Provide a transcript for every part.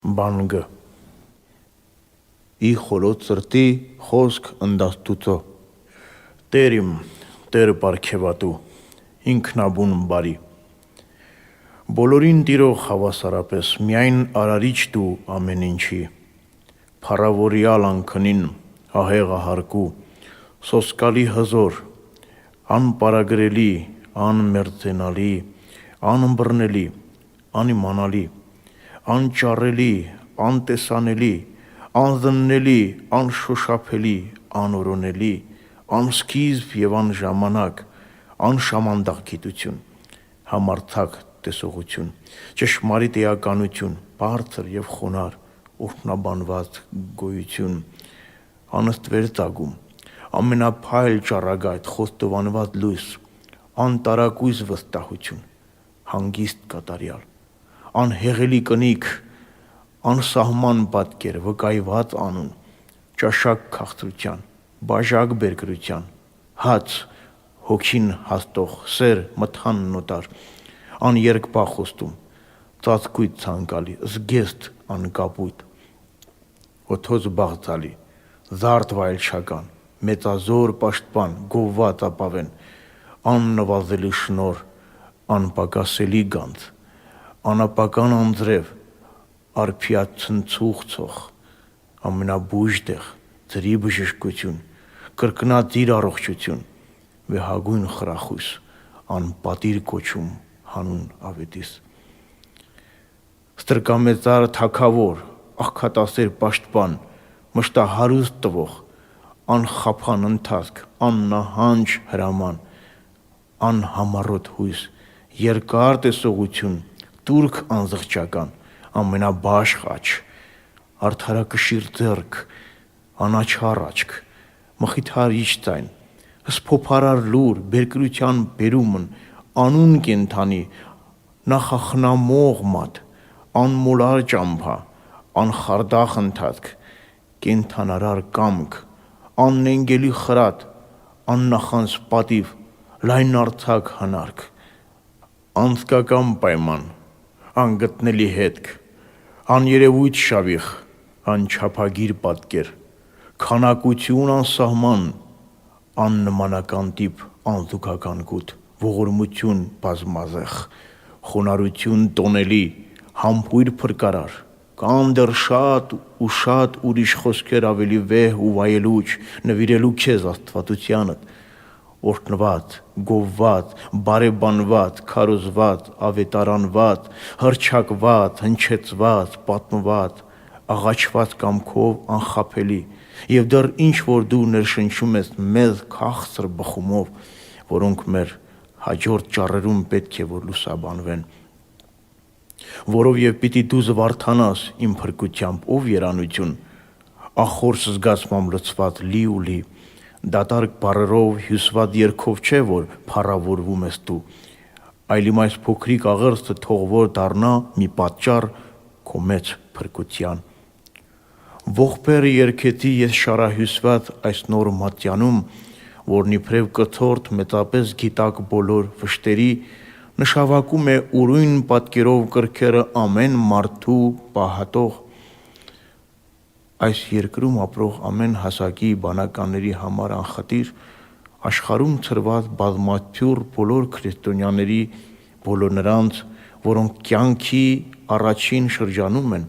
Բանգը ի խորոց սրտի խոսք ընդաստուծո Տեր իմ, Տեր պարգևատու, ինքնաբուն բարի Բոլորին տիրող հավասարապես միայն արարիչ դու ամեն ինչի Փառավորյալ անքնին ահեղահարկու սոսկալի հզոր անպարագրելի անմերձենալի անըմբռնելի անիմանալի անճառելի, անտեսանելի, անզննելի, անշոշափելի, անորոնելի, անսկիզբ և անժամանակ, անշամանդակ գիտություն, համարձակ տեսողություն, ճշմարիտ էականություն, բարձր և խոնար, օրհնաբանված գոյություն, անըստվեր ծագում, ամենափայլ ճառագայթ, խոստովանված լույս, անտարակույս վստահություն, հանգիստ կատարյալ, անհեղելի կնիք, անսահման պատկեր, վկայված անուն, ճաշակ քաղցրության, բաժակ բերկրության, հաց, հոգին հաստող, սեր, մթան նոտար, աներկբա խոստում, ծածկույթ ցանկալի, զգեստ անկապույտ, օթոց բաղձալի, զարդ վայելչական, մեծազոր պաշտպան, գովված ապավեն, աննվազելի շնոր, անպակասելի գանձ, անապական անձրև, արփիացնցուղ ցող, ամենաբույժ տեղ, ձրի բժշկություն, կրկնածիր առողջություն, վեհագույն խրախույս, անպատիր կոչում հանուն ավետիս, ստրկամեծար թագավոր, աղքատասեր պաշտպան, մշտահարուստ տվող, անխափան ընթացք, աննահանջ հրաման, անհամառոտ հույս, երկար տեսողություն, տուրք անզղջական, ամենաբաշխ աչք, արդարակշիռ ձեռք, անաչառ աչք, մխիթարիչ ձայն, հսփոփարար լուր, բերկրության բերումն, անուն կենդանի, նախախնամող մատ, անմոլար ճամփա, անխարդախ ընթացք, կենդանարար կամք, աննենգելի խրատ, աննախանձ պատիվ, լայնարձակ հնարք, անձկական պայման, անգտնելի հետք, աներևույթ շավիղ, անչափագիր պատկեր, քանակություն անսահման, աննմանական տիպ, անզուգական կուտ, ողորմություն բազմազեղ, խոնարհություն տոնելի, համբույր փրկարար, կան դեռ շատ ու շատ ուրիշ խոսքեր ավելի վեհ ու վայելուչ, նվիրելու քեզ աստվածությանդ, օրհնված, գովված, բարեբանված, քարոզված, ավետարանված, հռչակված, հնչեցված, պատմված, աղաչված կամքով անխաբելի, և դեռ ինչ որ դու ներշնչում ես մեծ քաղցր բխումով, որոնք մեր հաջորդ ճառերում պետք է որ լուսաբանվեն, որով և պիտի դու զվարթանաս իմ փրկությամբ, ով երանություն, ախորս զգացմամբ լցված լի ու լի, դատարկ բառերով հյուսված երգով չէ որ փառավորվում ես դու, այլ իմ այս փոքրիկ աղերսը թող որ դառնա մի պատճառ քո մեծ փրկության, ողբերը երգեցի ես շարահյուսված այս նոր մատյանում, որն իբրև կցորդ մեծապես գիտակ բոլոր վշտերի, նշավակում է ուրույն պատկերով կրքերը ամեն մարդու պահատող, այս երկրում ապրող ամեն հասակի բանականների համար անխտիր, աշխարհում ցրված բազմաթյուր բոլոր քրիստոնյաների, բոլոր նրանց, որոնք կյանքի առաջին շրջանում են,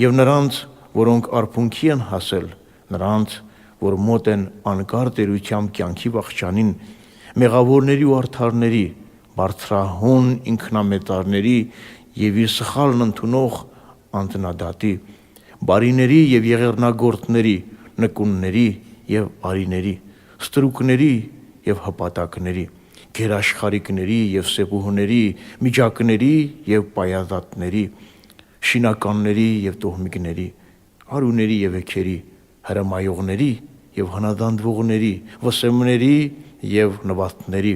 և նրանց, որոնք արբունքի են հասել, նրանց, որ մոտ են անկար տերությամբ կյանքի վախճանին, մեղավորների ու արդարների, բարձրահոն ինքնամեծարների և իր սխալն ընդունող անձնադատի, բարիների և եղեռնագործների, նկունների և արիների, ստրուկների և հպատակների, գերաշխարհիկների և սեպուհների, միջակների և պայազատների, շինականների և տոհմիկների, արուների և էգերի, հրամայողների և հնազանդվողների, վսեմների և նվաստների,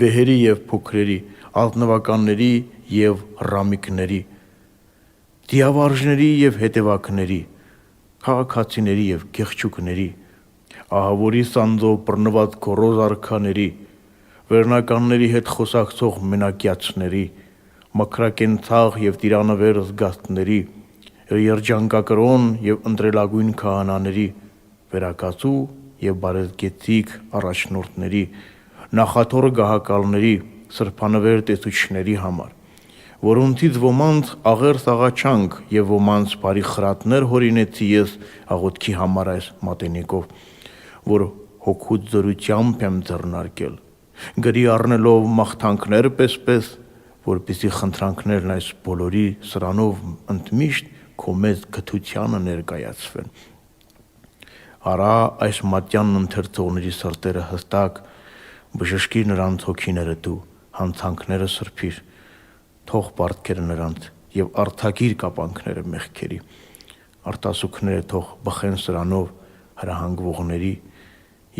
վեհերի և փոքրերի, ազնվականների և ռամիկների, դիավարժների և հետևակների, քաղաքացիների և գեղչուկների, ահավորի սանձով բռնված գոռոզ արքաների, վերնականների հետ խոսակցող մենակյացների, մաքրակենցաղ եւ տիրանավեր զգաստների, երջանկակրոն եւ ընտրելագույն քահանաների, վերակացու եւ բարեզգեցիկ առաջնորդների, նախաթոր գահակալների, սրբանվեր տեսուչների համար, որոնցից ոմանց աղերս աղաչանք եւ ոմանց բարի խրատներ հորինեցի ես աղոթքի համար այս մատենիկով, որ հոգուց զորությամբ եմ ձեռնարկել, գրի առնելով մաղթանքներ պես, որպեսզի խնդրանքներն այս բոլորի սրանով ընդմիշտ քո մեծ գթությանը ներկայացվեն։ Արա այս մատյանն ընթերցողների սրտերը հստակ, բժշկիր նրանց հոգիները դու, հանցանքները սրբիր, թող պարտքերը նրանց եւ արտակիր կապանքները մեղքերի, արտասուքները թող բխեն սրանով հրահանգվողների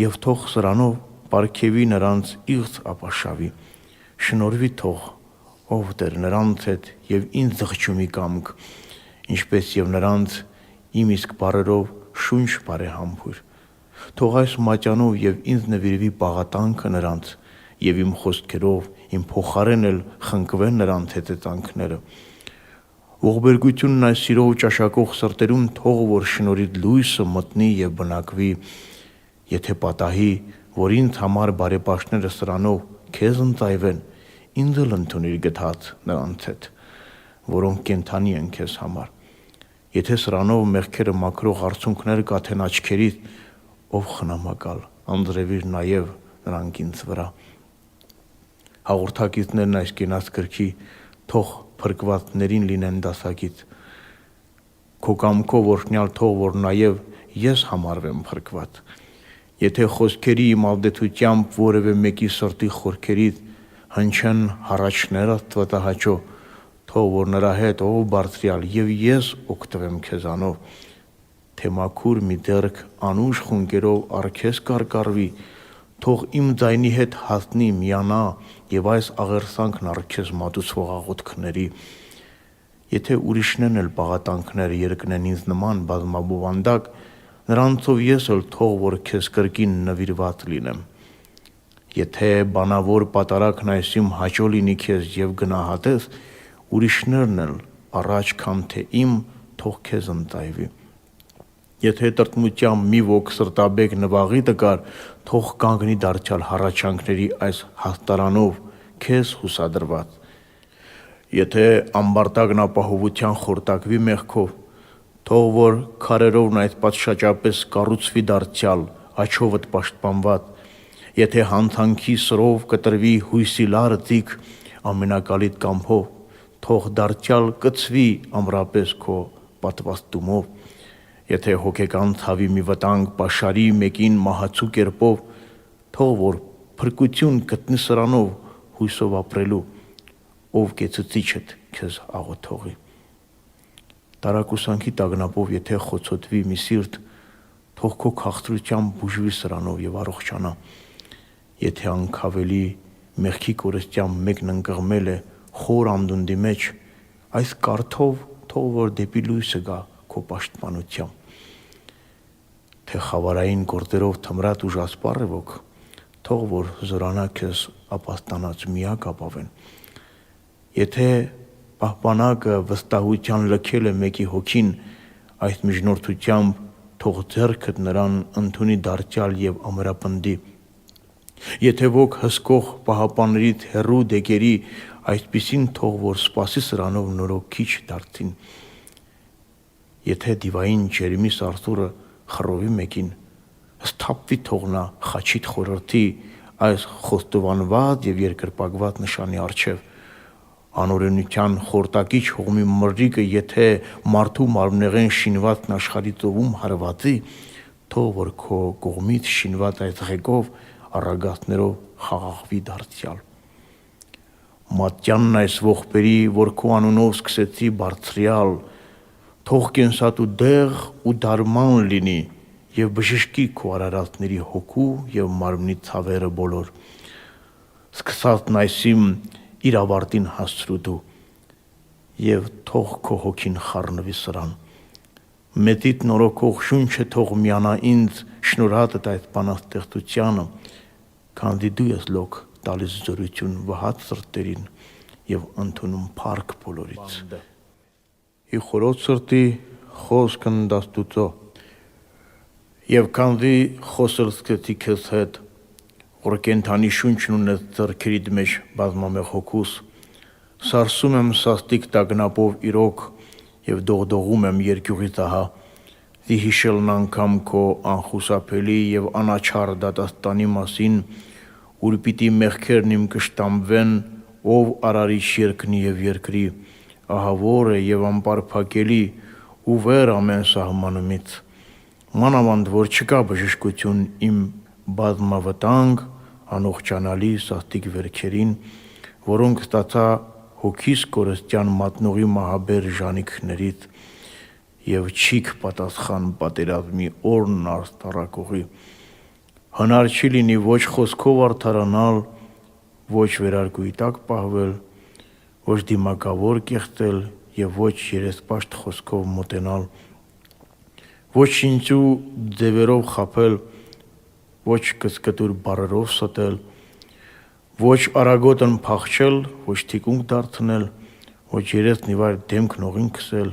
եւ թող սրանով պարգևի նրանց իղձ ապաշավի, շնորհվի թող ով դեր նրանց հետ եւ ինձ զղջումի կամք, ինչպես եւ նրանց իմ իսկ բարերով շունչ բարեհամբույր, թող այս մատյանով եւ ինձ նվիրվի պաղատանքը նրանց եւ իմ խոսքերով իմ փոխարեն էլ խնկվեն նրանց հետեծանքները, ողբերգությունն այս սիրով ճաշակող սրտերում թող որ շնորհիդ լույսը մտնի եւ բնակվի, եթե պատահի, որ ինձ համար բարեպաշտները սրանով քեզ ընծայվեն, ինձ էլ ընդունիր գթած նրանց հետ, որոնք կենթանի են քեզ համար, եթե սրանով մեղքերը մաքրող արցունքներ կաթեն աչքերից, ով խնամակալ, անձրևիր նաեւ նրանք ինձ վրա, հաղորդակիցներն այս կենաց գրքի թող փրկվածներին լինեն դասակից, քո կամքով օրհնյալ թող որ նաեւ ես համարվեմ փրկված, եթե խոսքերի իմ ալդեցությամբ որևէ մեկի սրտի խորքերից հնչեն հառաչներ Աստվածահաճո, թող որ նրա հետ ով բարձրյալ եւ ես օգտվեմ քեզանով, թե մաքուր մի ձեռք անուշ խունկերով առքես կարկառվի, թող իմ ձայնի հետ հասնի միանա եւ այս աղերսանքն առքես մատուցվող աղոթքների, եթե ուրիշներն էլ պաղատանքներ երկնեն ինձ նման բազմաբովանդակ, նրանցով ես էլ թող որ քեզ կրկին նվիրված լինեմ, եթե բանավոր պատարակն այս իմ հաճո լինի քեզ եւ գնահատես, ուրիշներն էլ առաջ քան թե իմ թող քեզ ընծայվի, եթե տրտմությամբ մի ոք սրտաբեկ նվաղի տկար, թող կանգնի դարձյալ հառաչանքների այս հաստարանով քեզ հուսադրված, եթե ամբարտակն ապահովության խորտակվի մեղքով, թող որ քարերովն այդ պատշաճապես կառուցվի դարձյալ աչովդ պաշտպանված, եթե հանցանքի սրով կտրվի հույսի լարծիկ ամենակալիտ կամփով, թող դարձյալ կծվի ամրապես քո պատվաստումով, եթե հոգեկան ցավի մի վտանգ պաշարի մեկին մահացու կերպով, թող որ փրկություն գտնի սրանով հույսով ապրելու, ով կեցծիչդ քեզ աղոթողի, տարակուսանքի տագնապով եթե խոցոտվի մի սիրտ, թող քո քաղցրությամբ բուժվի սրանով եւ առողջանա, եթե անքավելի մեղքի կորստյան մեկն ընկղմել է խոր անդունդի մեջ, այս կարթով թող որ դեպի լույսը գա քո պաշտպանությամբ, թե խավարային գործերով թմրած ու ժասպառ է ոք, թող որ զորանա քեզ ապաստանած միակ ապավեն, եթե պահպանակը վստահության լքել է մեկի հոգին, այս միջնորդությամբ թող ձեռքդ նրան ընդունի դարձյալ եւ ամրապնդի, եթե ոք հսկող պահապաններից հեռու դեկերի, այսպիսին թող որ սպասի սրանով նորոգ քիչ դարձին, եթե դիվային ջերմի սարսուռը խռովի մեկին, սթափվի թող նա խաչիտ խորհրդի այս խոստովանված եւ երկրպագված նշանի առջև, անօրենության խորտակիչ հողմի մրրիկը եթե մարդու մարմնեղեն շինվածն աշխարհի ծովում հարվածի, թող որ քո կողմից շինված այս ղեկով առագաստներով խաղաղվի դարձյալ, մատյանն այս ողբերի, որ քո անունով սկսեցի բարձրյալ, թող կենսատու դեղ ու դարման լինի եւ բժշկի քո արարածների հոգու եւ մարմնի ցավերը բոլոր, սկսածն այսիմ իր ավարտին հասցրու դու եւ թող քո հոգին խառնվի սրան, մեծիդ նորոգող շունչը թող միանա ինձ շնորհատդ այդ բանաստեղծությանը, քանզի դու ես լոկ տալիս զորություն վհատ սրտերին եւ ընդունում փառք բոլորից։ Ի խորոց սրտի խոսքն դաստուծո եւ քանզի խոսրցկեցի քեզ հետ, որ կենթանի շունչն ունես ձեռքերիդ մեջ բազմամեղ հոգուս, սարսում եմ սաստիկ տագնապով իրոք եւ դողդողում եմ երկյուղի տահա, դի հիշելն անգամ քո անխուսափելի եւ անաչառ դատաստանի մասին, ուր պիտի մեղքերն իմ կշտամվեն, ով արարիչ երկնի եւ երկրի, ահավոր է եւ անպարփակելի ու վեր ամեն սահմանումից, մանավանդ որ չկա բժշկություն իմ բազմավտանգ, անողջանալի սաստիկ վերքերին, որոնք ստացա հոգիս կորստյան մատնողի մահաբեր ժանիքներից եւ չիք պատասխան պատերազմի օրն արստարակողի, հնար չի լինի ոչ խոսքով արդարանալ, ոչ վերարկուի տակ պահվել, ոչ դիմակավոր կեղծել եւ ոչ երեսպաշտ խոսքով մոտենալ, ոչ շինծու ձևերով խաբել, ոչ կծկտուր բառերով ստել, ոչ արագոտն փախչել, ոչ թիկունք դարձնել, ոչ երեսն իվար դեմքն օղին քսել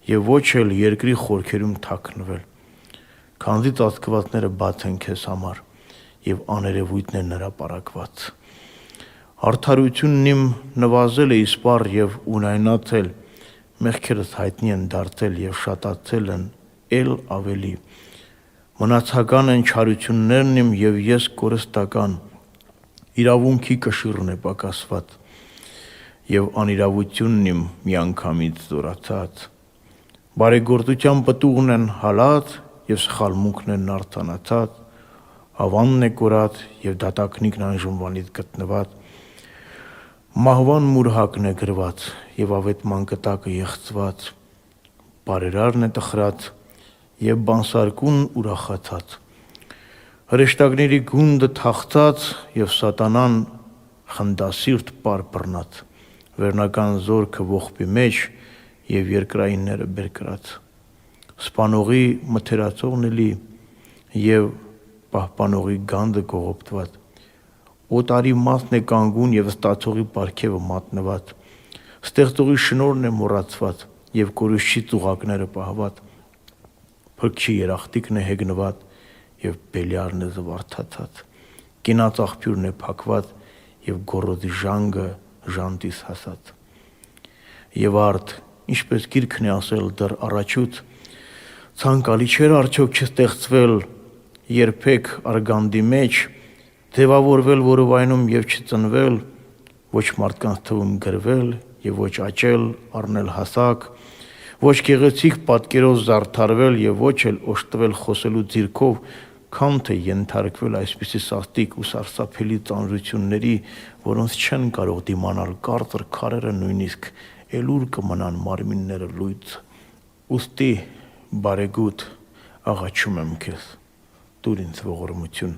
եւ ոչ էլ երկրի խորքերում թաքնվել, քանզի ծածկվածները բաց են քեզ համար եւ աներևույթներն հրապարակված։ Արդարությունն իմ նվազել է իսպառ եւ ունայնացել, մեղքերս հայտնի են դարձել եւ շատացել են էլ ավելի, մնացական են չարություններն իմ եւ ես կորստական, իրավունքի կշիռն է պակասված եւ անիրավությունն իմ միանգամից զորացած, բարեգործության պտուղն են հալած եւ սխալմունքն են արտանացած, ավանն է կորած եւ դատակնիկն անժմվանից գտնված, մահվան մուրհակն է գրված եւ ավետման կտակը եղծված, բարերարն է տխրած եւ բանսարկուն ուրախացած, հրեշտակների գունդը թախծած եւ սատանան խնդասիրտ պարբռնած, վերնական զորքը ողբի մեջ եւ երկրայինները բերկրած, սպանողի մթերացողն էլի եւ պահպանողի գանդը կողոպտված, օտարի մասն է կանգուն եւ ստացողի պարգևը մատնված, ստեղծողի շնորհն է մոռացված եւ կորուշչի ծուղակները պահված, փրկչի երախտիկն է հեգնված եւ բելյարն է զվարթացած, կինած աղբյուրն է փակված եւ գոռոզի ժանգը ժանտիս հասած, եւ արդ, ինչպես գիրքն է ասել դեռ առաջուց, ցանկալի չէր արդյոք չստեղծվել երբեք արգանդի մեջ, ձևավորվել որովայնում եւ չծնվել, ոչ մարդկանց թվում գրվել եւ ոչ աճել, առնել հասակ, ոչ գեղեցիկ պատկերով զարդարվել եւ ոչ էլ օժտվել խոսելու ձիրքով, քան թե ենթարկվել այսպիսի սաստիկ ու սարսափելի ծանրությունների, որոնց չեն կարող դիմանալ կարծր քարերը նույնիսկ էլուր կմնան մարմինները լույց, ուստի բարեգութ աղաչում եմ քեզ, տուր ինձ ողորմություն,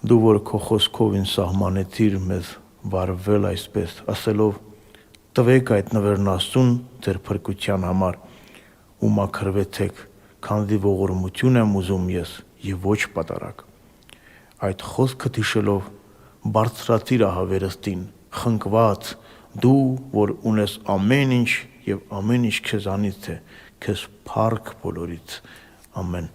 դու որ քո խոսքով ինձ սահմանեցիր մեզ վարվել այսպես, ասելով տվեք այդ նվերն Աստծուն ձեր փրկության համար ու մաքրվեցեք, քանզի ողորմություն եմ ուզում ես եւ ոչ պատարագ, այդ խոսքը հիշելով բարձրացիր ահավերստին, խնկված, դու որ ունես ամեն ինչ եւ ամեն ինչ քեզանից է, քեզ փառք բոլորից, ամեն։